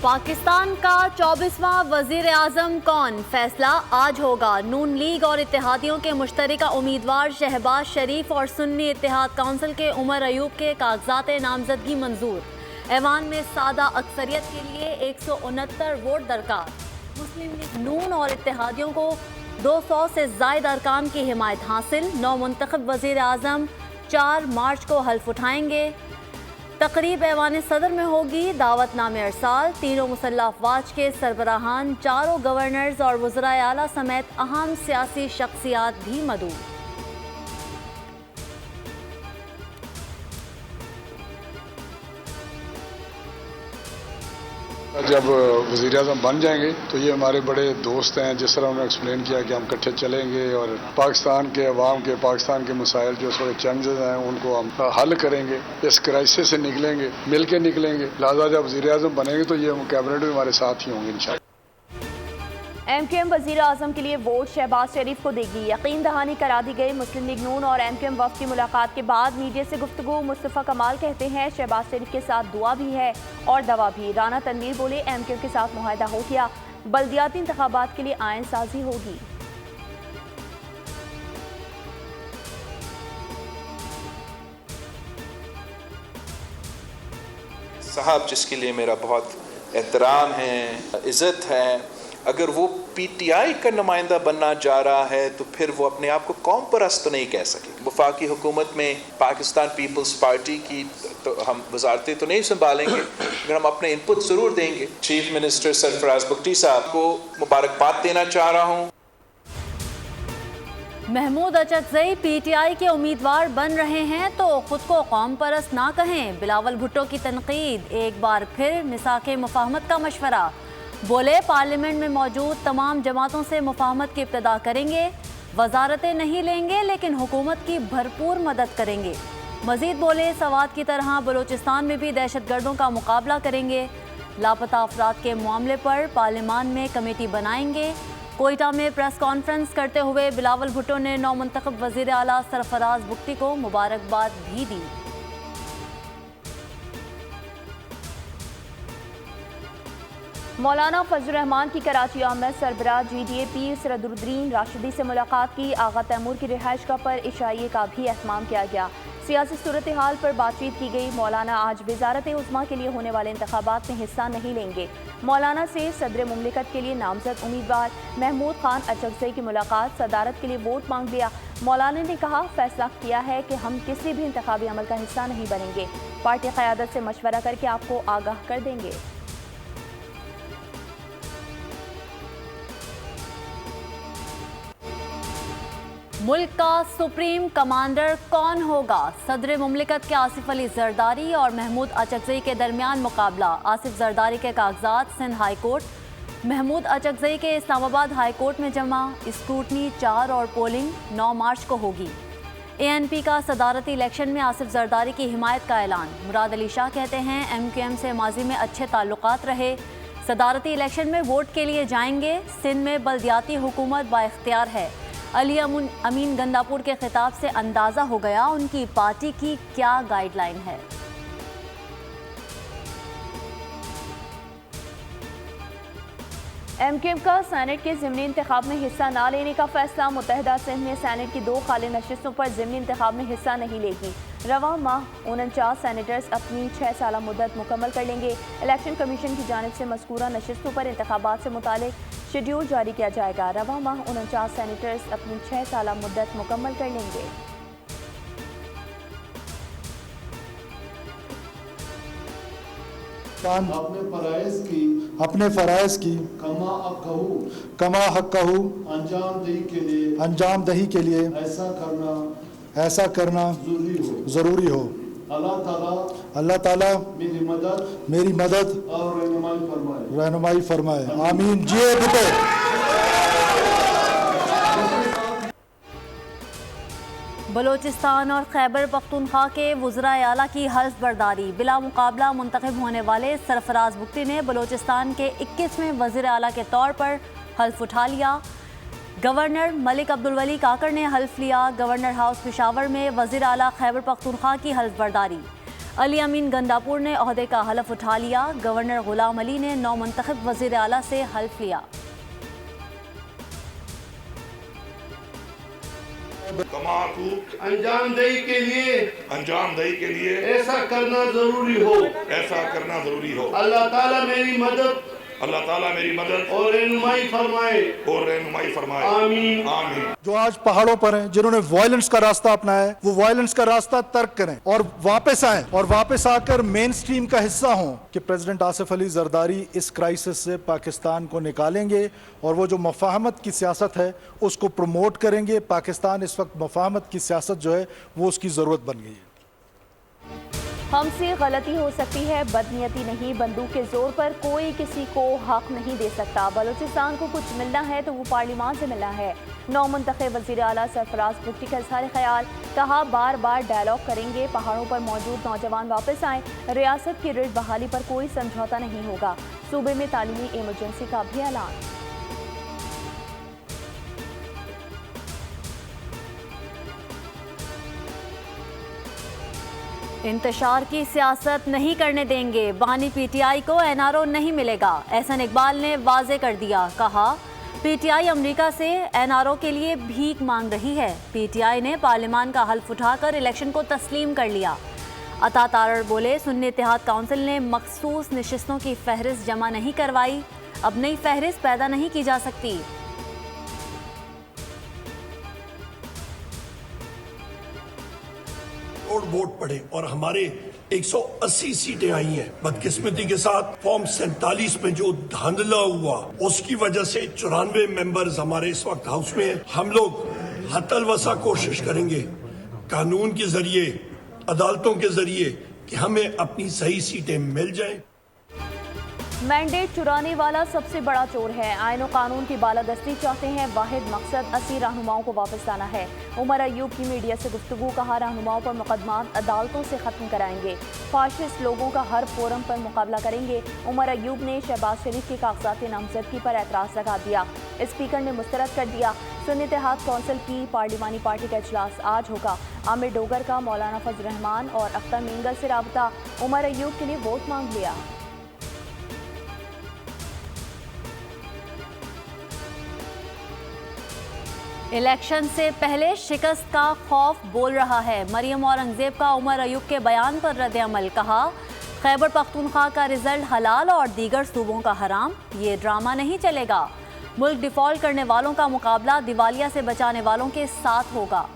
پاکستان کا 24واں وزیر اعظم کون؟ فیصلہ آج ہوگا۔ نون لیگ اور اتحادیوں کے مشترکہ امیدوار شہباز شریف اور سنی اتحاد کونسل کے عمر ایوب کے کاغذات نامزدگی منظور۔ ایوان میں سادہ اکثریت کے لیے 169 ووٹ درکار۔ مسلم لیگ نون اور اتحادیوں کو 200 سے زائد ارکان کی حمایت حاصل۔ نو منتخب وزیر اعظم 4 مارچ کو حلف اٹھائیں گے۔ تقریب ایوان صدر میں ہوگی۔ دعوت نامے ارسال۔ تینوں مسلح افواج کے سربراہان، چاروں گورنرز اور وزرائے اعلیٰ سمیت اہم سیاسی شخصیات بھی مدعو۔ جب وزیر اعظم بن جائیں گے تو یہ ہمارے بڑے دوست ہیں، جس طرح انہوں نے ایکسپلین کیا کہ ہم اکٹھے چلیں گے اور پاکستان کے عوام کے، پاکستان کے مسائل جو اس وقت چیلنجز ہیں ان کو ہم حل کریں گے، اس کرائسس سے نکلیں گے، مل کے نکلیں گے۔ لہٰذا جب وزیر اعظم بنیں گے تو یہ کیبنٹ بھی ہمارے ساتھ ہی ہوں گے انشاءاللہ۔ ایم کیو ایم وزیر اعظم کے لیے ووٹ شہباز شریف کو دے گی، یقین دہانی کرا دی گئی۔ مسلم لیگ نون اور ایم کیو ایم وفد کی ملاقات کے بعد میڈیا سے گفتگو۔ مصطفیٰ کمال کہتے ہیں شہباز شریف کے ساتھ دعا بھی ہے اور دوا بھی۔ رانا تنویر بولے ایم کیو ایم کے ساتھ معاہدہ ہو گیا، بلدیاتی انتخابات کے لیے آئین سازی ہوگی۔ صاحب جس کے لیے میرا بہت احترام ہے، عزت ہے، اگر وہ پی ٹی آئی کا نمائندہ بننا جا رہا ہے تو پھر وہ اپنے آپ کو قوم پرست تو نہیں کہہ سکے۔ وفاقی حکومت میں پاکستان پیپلز پارٹی کی تو ہم وزارتیں تو نہیں سنبھالیں گے، مگر ہم اپنے انپٹ ضرور دیں گے۔ چیف منسٹر سرفراز بگٹی صاحب کو مبارکباد دینا چاہ رہا ہوں۔ Mahmood Achakzai P T I کے امیدوار بن رہے ہیں تو خود کو قوم پرست نہ کہیں۔ بلاول بھٹو کی تنقید۔ ایک بار پھر مساق مفاہمت کا مشورہ۔ بولے پارلیمنٹ میں موجود تمام جماعتوں سے مفاہمت کی ابتدا کریں گے، وزارتیں نہیں لیں گے لیکن حکومت کی بھرپور مدد کریں گے۔ مزید بولے سوات کی طرح بلوچستان میں بھی دہشت گردوں کا مقابلہ کریں گے۔ لاپتہ افراد کے معاملے پر پارلیمان میں کمیٹی بنائیں گے۔ کوئٹہ میں پریس کانفرنس کرتے ہوئے بلاول بھٹو نے نو منتخب وزیر اعلیٰ سرفراز بگٹی کو مبارکباد بھی دی۔ مولانا فضل الرحمان کی کراچی آمد۔ سربراہ جی ڈی اے پیر سرد الدین راشدی سے ملاقات کی۔ آغا تیمور کی رہائش گاہ پر عشائیے کا بھی اہتمام کیا گیا۔ سیاسی صورتحال پر بات چیت کی گئی۔ مولانا آج وزارت عظمیٰ کے لیے ہونے والے انتخابات میں حصہ نہیں لیں گے۔ مولانا سے صدر مملکت کے لیے نامزد امیدوار محمود خان اچکزئی کی ملاقات۔ صدارت کے لیے ووٹ مانگ لیا۔ مولانا نے کہا فیصلہ کیا ہے کہ ہم کسی بھی انتخابی عمل کا حصہ نہیں بنیں گے، پارٹی قیادت سے مشورہ کر کے آپ کو آگاہ کر دیں گے۔ ملک کا سپریم کمانڈر کون ہوگا؟ صدر مملکت کے آصف علی زرداری اور محمود اچکزئی کے درمیان مقابلہ۔ آصف زرداری کے کاغذات سندھ ہائی کورٹ، محمود اچکزئی کے اسلام آباد ہائی کورٹ میں جمع۔ اسکروٹنی 4 اور پولنگ 9 مارچ کو ہوگی۔ اے این پی کا صدارتی الیکشن میں آصف زرداری کی حمایت کا اعلان۔ مراد علی شاہ کہتے ہیں ایم کیو ایم سے ماضی میں اچھے تعلقات رہے، صدارتی الیکشن میں ووٹ کے لیے جائیں گے۔ سندھ میں بلدیاتی حکومت با اختیار ہے۔ علی امین گنداپور کے خطاب سے اندازہ ہو گیا ان کی پارٹی کی کیا گائیڈ لائن ہے۔ ایم کیو ایم کا سینیٹ کے ضمنی انتخاب میں حصہ نہ لینے کا فیصلہ۔ متحدہ سندھ میں سینیٹ کی 2 خالی نشستوں پر ضمنی انتخاب میں حصہ نہیں لے گی۔ رواں ماہ 49 سینیٹرز اپنی 6 سالہ مدت مکمل کر لیں گے۔ الیکشن کمیشن کی جانب سے مذکورہ نشستوں پر انتخابات سے متعلق شیڈول جاری کیا جائے گا۔ رواں ماہ 49 سینیٹرز اپنی 6 سالہ مدت مکمل کر لیں گے۔ اپنے فرائض کی کما حق انجام دہی کے لیے ایسا کرنا ضروری ہو۔ اللہ تعالیٰ میری مدد اور رہنمائی فرمائے۔ آمین۔ جیے بھٹو۔ بلوچستان اور خیبر پختونخوا کے وزرائے اعلیٰ کی حلف برداری۔ بلا مقابلہ منتخب ہونے والے سرفراز بگٹی نے بلوچستان کے 21ویں وزیر اعلیٰ کے طور پر حلف اٹھا لیا۔ گورنر ملک عبدالولی کاکڑ نے حلف لیا۔ گورنر ہاؤس پشاور میں وزیر اعلیٰ خیبر پختونخوا کی حلف برداری۔ अली अमीन गंदापुर ने ओहदे का हलफ उठा लिया। गवर्नर गुलाम अली ने नौमंतखब वज़ीर आला से हल्फ लिया। अंजामदही के लिए ऐसा करना जरूरी हो। अल्लाह ताला मेरी मदद और रहनुमाई फरमाए। आमीन। जो आज पहाड़ों पर हैं, जिन्होंने वायलेंस का रास्ता अपनाया है, वो वायलेंस का रास्ता तर्क करें और वापस आएं और वापस आकर मेन स्ट्रीम का हिस्सा हों कि प्रेसिडेंट आसिफ अली जरदारी इस क्राइसिस से पाकिस्तान को निकालेंगे और वो जो मफाहमत की सियासत है उसको प्रमोट करेंगे। पाकिस्तान इस वक्त मफाहमत की सियासत जो है वो उसकी ज़रूरत बन गई है। हमसे गलती हो सकती है, बदनीयती नहीं। बंदूक के जोर पर कोई किसी को हक नहीं दे सकता। बलूचिस्तान को कुछ मिलना है तो वो पार्लियामान से मिलना है। नौमंतखब वज़ीर आला सरफराज भुट्टी का इज़हार ख्याल, कहा बार बार डायलॉग करेंगे। पहाड़ों पर मौजूद नौजवान वापस आएँ। रियासत की रिट बहाली पर कोई समझौता नहीं होगा। सूबे में तालीमी इमरजेंसी का भी ऐलान। इंतशार की सियासत नहीं करने देंगे। बानी पीटीआई को एनआरओ नहीं मिलेगा। एहसन इकबाल ने वाजे कर दिया। कहा पीटीआई अमेरिका से एनआरओ के लिए भीख मांग रही है। पीटीआई ने पार्लियामान का हल्फ उठाकर इलेक्शन को तस्लीम कर लिया। अता तारड़ बोले सुन्नी इत्तेहाद काउंसिल ने मखसूस नशिस्तों की फहरिस्त जमा नहीं करवाई। अब नई फहरिस्त पैदा नहीं की जा सकती। वोट पड़े और हमारे 180 सीटें आई हैं। बदकिस्मती के साथ फॉर्म 47 में जो धांधला हुआ उसकी वजह से 94 मेंबर्स हमारे इस वक्त हाउस में हैं। हम लोग हतलवसा कोशिश करेंगे कानून के जरिए, अदालतों के जरिए कि हमें अपनी सही सीटें मिल जाएं। मैंडेट चुराने वाला सबसे बड़ा चोर है। आईन और कानून की बालादस्ती चाहते हैं। वाहिद मकसद 80 रहनुमाओं को वापस लाना है। उमर अयूब की मीडिया से गुफ्तगू, कहा रहनुमाओं पर मुकदमात अदालतों से ख़त्म कराएंगे। फाशिस्ट लोगों का हर फोरम पर मुकाबला करेंगे। उमर अयूब ने शहबाज शरीफ की कागजात नामजदगी पर एतराज़ लगा दिया। स्पीकर ने मुस्तरद कर दिया। सुन्नी इत्तेहाद कौंसिल की पार्लिमानी पार्टी का इजलास आज होगा। आमिर डोगर का मौलाना फजल रहमान और अख्तर मींगल से राबता। उमर अयूब के लिए वोट मांग लिया। इलेक्शन से पहले शिकस्त का खौफ बोल रहा है। मरियम औरंगजेब का उमर अयूब के बयान पर रद्द-ए-अमल, कहा खैबर पख्तूनख्वा का रिजल्ट हलाल और दीगर सूबों का हराम। ये ड्रामा नहीं चलेगा। मुल्क डिफॉल्ट करने वालों का मुकाबला दिवालिया से बचाने वालों के साथ होगा।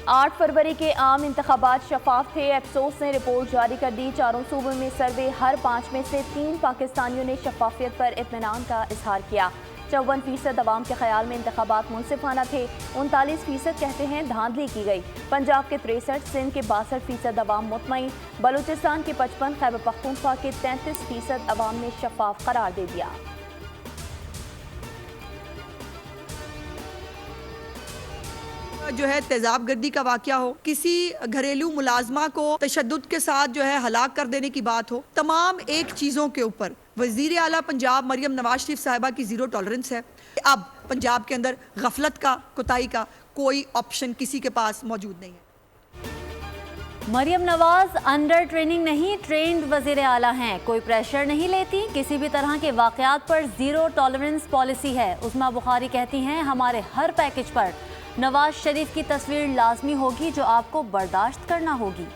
8 फरवरी के आम इंतखाबात शफाफ थे। अफसोस ने रिपोर्ट जारी कर दी। चारों सूबों में सर्वे, हर 5 में से 3 पाकिस्तानियों ने शफाफियत पर इत्मीनान का इजहार किया। 54% अवाम के ख्याल में इंतखाबात मुनसिफाना थे। 39% कहते हैं धांधली की गई। पंजाब के 63, सिंध के 62% अवाम मुतमईन। बलूचिस्तान के 55, खैबर पख्तूनख्वा के 33% अवाम ने शफाफ करार दे दिया। जो है तेजाब गर्दी का वाकया हो, किसी घरेलू मुलाजमा को तशद्दुद के साथ जो है हलाक कर देने की बात हो, तमाम एक चीज़ों के ऊपर वज़ीर आला पंजाब मरियम नवाज शरीफ साहिबा की ज़ीरो टॉलरेंस है। अब पंजाब के अंदर गफलत का, कोताही का कोई ऑप्शन किसी के पास मौजूद नहीं है। मरियम नवाज अंडर ट्रेनिंग नहीं, ट्रेंड वज़ीर आला हैं। कोई प्रेशर नहीं लेती। किसी भी तरह के वाक़यात पर ज़ीरो टॉलरेंस पॉलिसी है। उस्मा बुखारी कहती हैं हमारे हर पैकेज पर नवाज शरीफ की तस्वीर लाजमी होगी जो आपको बर्दाश्त करना होगी।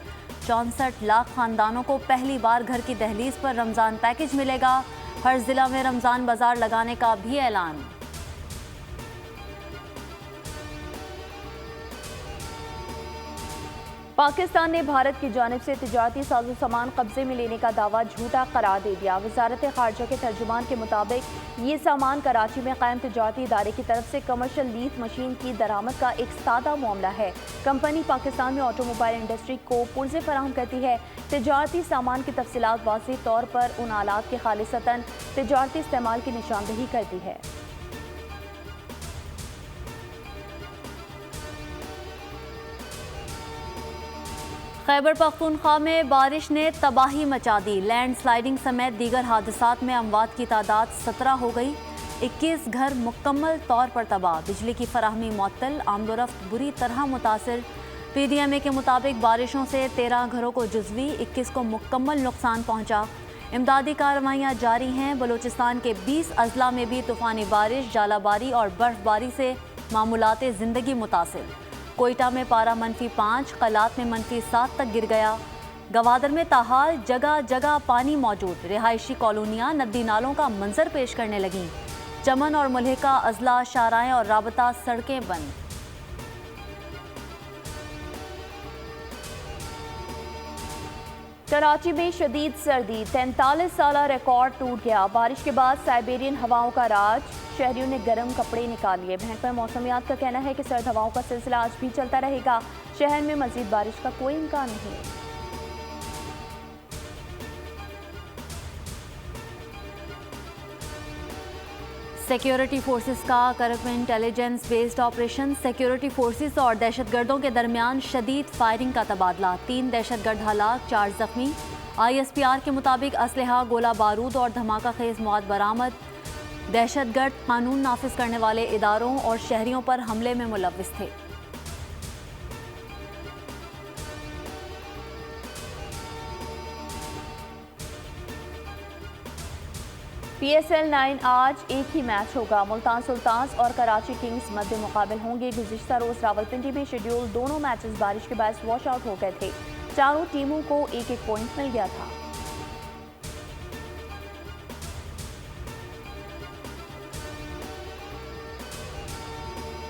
64 लाख खानदानों को पहली बार घर की दहलीज पर रमज़ान पैकेज मिलेगा। हर ज़िला में रमज़ान बाजार लगाने का भी ऐलान। पाकिस्तान ने भारत की जानिब से तिजारती साजो सामान कब्जे में लेने का दावा झूठा करार दे दिया। वजारत खारजा के तर्जुमान के मुताबिक ये सामान कराची में कायम तिजारती इदारे की तरफ से कमर्शल लीफ मशीन की दरामद का एक सादा मामला है। कंपनी पाकिस्तान में ऑटोमोबाइल इंडस्ट्री को पुर्जे फराहम करती है। तिजारती सामान की तफसीलात वाज़ेह तौर पर उन आलात के खालिसतन तिजारती इस्तेमाल की निशानदही करती है। खैबर पख्तूनख्वा में बारिश ने तबाही मचा दी। लैंड स्लाइडिंग समेत दीगर हादसात में अमवात की तादाद 17 हो गई। 21 घर मुकम्मल तौर पर तबाह, बिजली की फराहमी मुअत्तल, आमदोरफ्त बुरी तरह मुतासिर। PDMA के मुताबिक बारिशों से 13 घरों को जुज़वी, 21 को मुकम्मल नुकसान पहुँचा। इमदादी कार्रवाइयाँ जारी हैं। बलूचिस्तान के 20 अजला में भी तूफ़ानी बारिश, जालाबारी और बर्फ़बारी से मामूलात ज़िंदगी मुतासिर। कोयटा में पारा -5, कलात में -7 तक गिर गया। गवादर में ताहाल जगह जगह पानी मौजूद, रिहायशी कॉलोनियाँ नदी नालों का मंजर पेश करने लगीं। चमन और मुल्हिका अजला, शाराएँ और राबता सड़कें बंद। कराची में शदीद सर्दी, 43 साला रिकॉर्ड टूट गया। बारिश के बाद साइबेरियन हवाओं का राज, शहरियों ने गर्म कपड़े निकाल लिए। महकमा मौसमियात का कहना है कि सर्द हवाओं का सिलसिला आज भी चलता रहेगा। शहर में मजीद बारिश का कोई इम्कान नहीं। सिक्योरिटी फोर्सेस का करक में intelligence based operation, security forces और दहशतगर्दों के दरमियान शदीद फायरिंग का तबादला, 3 दहशतगर्द हलाक, 4 जख्मी। ISPR के मुताबिक असलहा, गोला बारूद और धमाका खेज मौत बरामद। दहशतगर्द कानून नाफिज करने वाले इदारों और शहरियों पर हमले में मुलव्विस थे। PSL 9 आज एक ही मैच होगा। मुल्तान सुल्तान्स और कराची किंग्स मध्य मुकाबिल होंगे। गुज़िश्ता रोज़ रावलपिंडी में शेड्यूल दोनों मैचेस बारिश के बायस वॉश आउट हो गए थे। चारों टीमों को एक एक पॉइंट मिल गया था।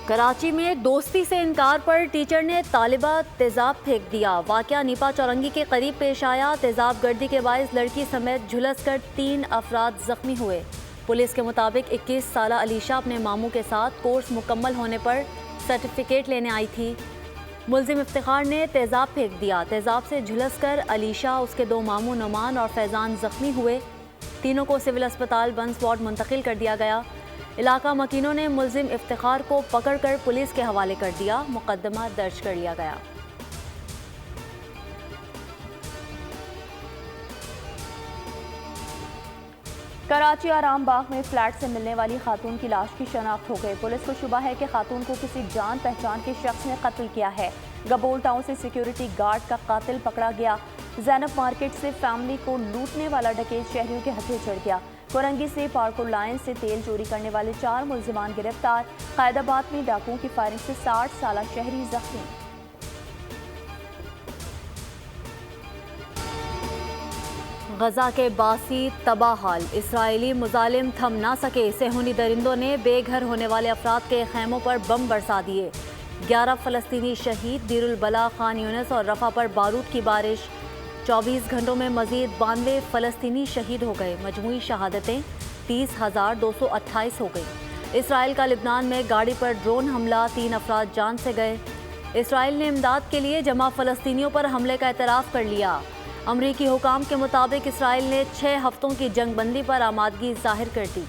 कराची में दोस्ती से इनकार पर टीचर ने तालिबा तेजाब फेंक दिया। वाक़या नीपा चौरंगी के करीब पेश आया। तेजाब गर्दी के बायस लड़की समेत झुलस कर 3 अफराद जख्मी हुए। पुलिस के मुताबिक 21 साला अलीशा अपने मामू के साथ कोर्स मुकम्मल होने पर सर्टिफिकेट लेने आई थी। मुलजिम इफ्तिखार ने तेजाब फेंक दिया। तेजाब से झुलस कर अलीशा, उसके 2 मामू नुमान और फैज़ान जख्मी हुए। तीनों को सिविल अस्पताल बंस वार्ड मुंतकिल कर दिया गया। इलाका मकीनों ने मुलजिम इफ्तिखार को पकड़कर पुलिस के हवाले कर दिया। मुकदमा दर्ज कर लिया गया। कराची आराम बाग में फ्लैट से मिलने वाली खातून की लाश की शनाख्त हो गई। पुलिस को शुबा है कि खातून को किसी जान पहचान के शख्स ने कत्ल किया है। गबोल टाउन से सिक्योरिटी गार्ड का कातिल पकड़ा गया। ज़ैनब मार्केट से फैमिली को लूटने वाला डकैत शहरियों के हथे चढ़ गया। कोरंगी से पार्को लाइन से तेल चोरी करने वाले 4 मुलजिमान गिरफ्तार। कायदाबाद में डाकुओं की फायरिंग से 60 साला शहरी जख्मी। गजा के बासी तबाह हाल, इसराइली मुजालिम थम ना सके। सेहूनी दरिंदों ने बेघर होने वाले अफराद के खैमों पर बम बरसा दिए। 11 फ़लस्तीनी शहीद, दीरुल बला, खान यूनिस और रफा पर बारूद की बारिश। 24 घंटों में मजीद 92 फ़लस्तीनी शहीद हो गए। मजमूई शहादतें 30,228 हो गई। इसराइल का लिबनान में गाड़ी पर ड्रोन हमला, 3 अफराद जान से गए। इसराइल ने इमदाद के लिए जमा फ़लस्तीनियों पर हमले का एतराफ़ कर लिया। अमरीकी हुकाम के मुताबिक इसराइल ने 6 हफ्तों की जंगबंदी पर आमादगी जाहिर कर दी।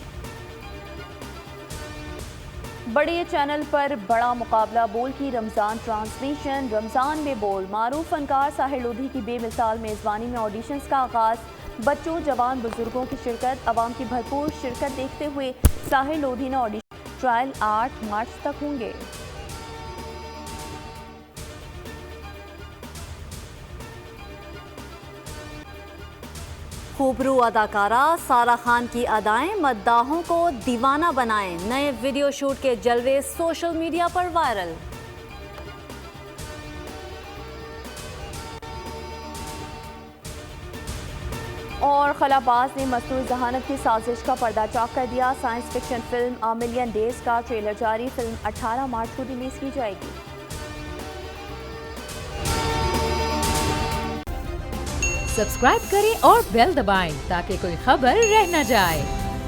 बड़े चैनल पर बड़ा मुकाबला बोल की रमज़ान ट्रांसमिशन। रमज़ान में बोल, मारूफ फनकार साहिर लोधी की बेमिसाल मेज़बानी में ऑडिशंस का आगाज़। बच्चों, जवान, बुजुर्गों की शिरकत, आवाम की भरपूर शिरकत देखते हुए साहिर लोधी ने ऑडिशन ट्रायल 8 मार्च तक होंगे। खूबरू अदाकारा सारा खान की अदाएं मद्दाहों को दीवाना बनाएं। नए वीडियो शूट के जलवे सोशल मीडिया पर वायरल। और खलाबाज ने मसनूई जहानत की साजिश का पर्दा चाक कर दिया। Science fiction film a million days का ट्रेलर जारी। फिल्म 18 मार्च को रिलीज की जाएगी। सब्सक्राइब करें और बेल दबाएं ताकि कोई खबर रह न जाए।